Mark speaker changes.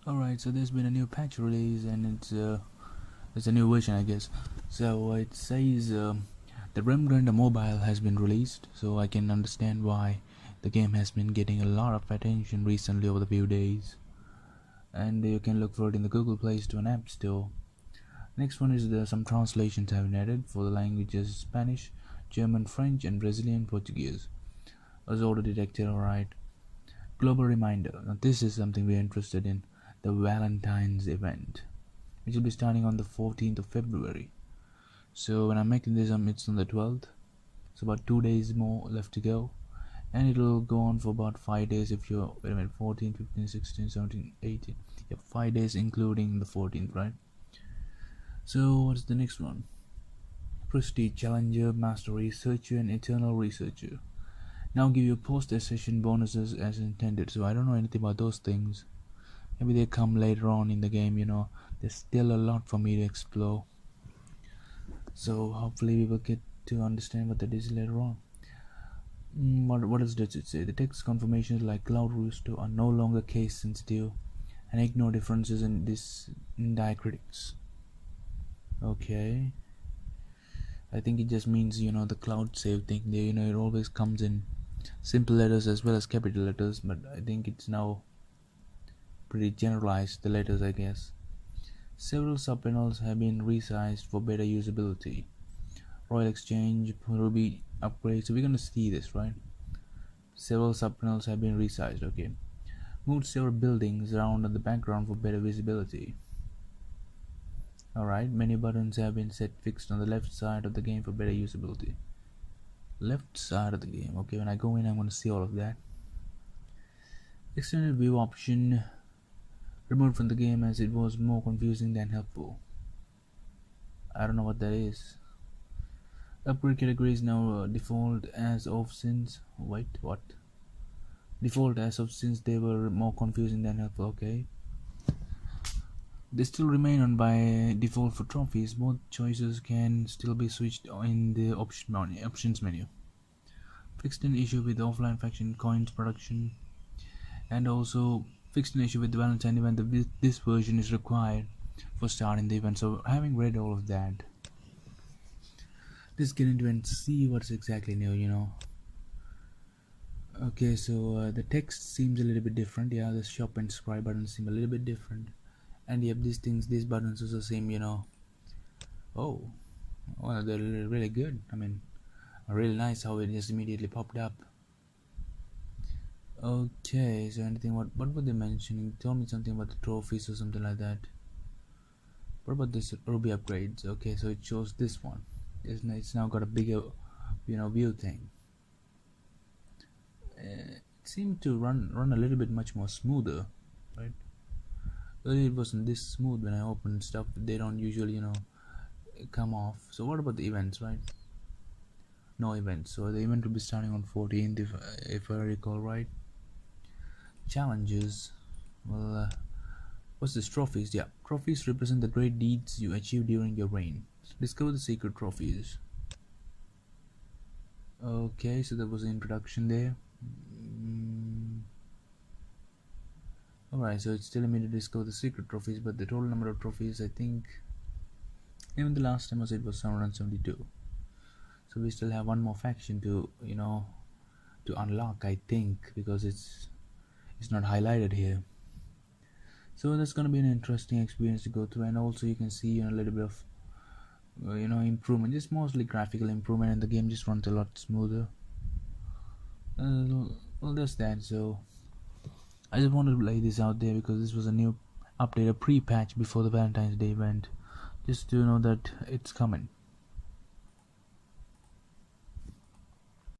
Speaker 1: Alright, so there's been a new patch release and it's a new version, I guess. So it says the Rim Grindr mobile has been released, so I can understand why the game has been getting a lot of attention recently over the few days. And you can look for it in the Google Play Store and App Store. Next one is some translations have been added for the languages Spanish, German, French, and Brazilian Portuguese. As already detected, alright. Global reminder. Now this is something we're interested in. The Valentine's event, which will be starting on the 14th of February. So when I'm making this, it's on the 12th. So about 2 days more left to go. And it'll go on for about 5 days if you're, 14, 15, 16, 17, 18. Yeah, 5 days including the 14th, right? So what's the next one? Prestige, Challenger, Master Researcher, and Eternal Researcher. Now give you post-session bonuses as intended. So I don't know anything about those things. Maybe they come later on in the game, there's still a lot for me to explore. So hopefully we will get to understand what that is later on. What does it say? The text confirmations like Cloud Rooster are no longer case sensitive and ignore differences in diacritics. Okay. I think it just means, the cloud save thing there, it always comes in simple letters as well as capital letters, but I think it's now pretty generalized, the letters, I guess. Several subpanels have been resized for better usability. Royal Exchange, Ruby upgrade, so we're gonna see this, right? Several subpanels have been resized, okay. Moved several buildings around in the background for better visibility. Alright, menu buttons have been set fixed on the left side of the game for better usability. Left side of the game, okay, when I go in I'm gonna see all of that. Extended view option removed from the game as it was more confusing than helpful. I don't know what that is. Upgrade categories now default as of since. Wait, what? Default as of since they were more confusing than helpful. Okay. They still remain on by default for trophies. Both choices can still be switched in the options menu. Fixed an issue with offline faction coins production, and also fixed an issue with the Valentine event that this version is required for starting the event. So having read all of that, let's get into it and see what's exactly new. Okay, so the text seems a little bit different. Yeah, the shop and subscribe buttons seem a little bit different, and yep, these buttons also seem, oh, well, they're really good. I mean, really nice how it just immediately popped up. Okay, so what were they mentioning? Tell me something about the trophies or something like that. What about this Ruby upgrades? Okay, so it shows this one. It's now got a bigger, view thing. It seemed to run a little bit much more smoother, right? Earlier it wasn't this smooth when I opened stuff. They don't usually, come off. So what about the events, right? No events. So the event will be starting on 14th, if I recall right. Challenges. Well, what's this? Trophies. Yeah, trophies represent the great deeds you achieved during your reign. Discover the secret trophies. Okay, so that was the introduction there. Alright, so it's telling me to discover the secret trophies, but the total number of trophies, I think, even the last time I said it was 772. So we still have one more faction to, to unlock, I think, because it's not highlighted here. So that's gonna be an interesting experience to go through, and also you can see a little bit of improvement, just mostly graphical improvement, and the game just runs a lot smoother. Well, that's that. So I just wanted to lay this out there because this was a new update, a pre-patch before the Valentine's Day event, just to know that it's coming.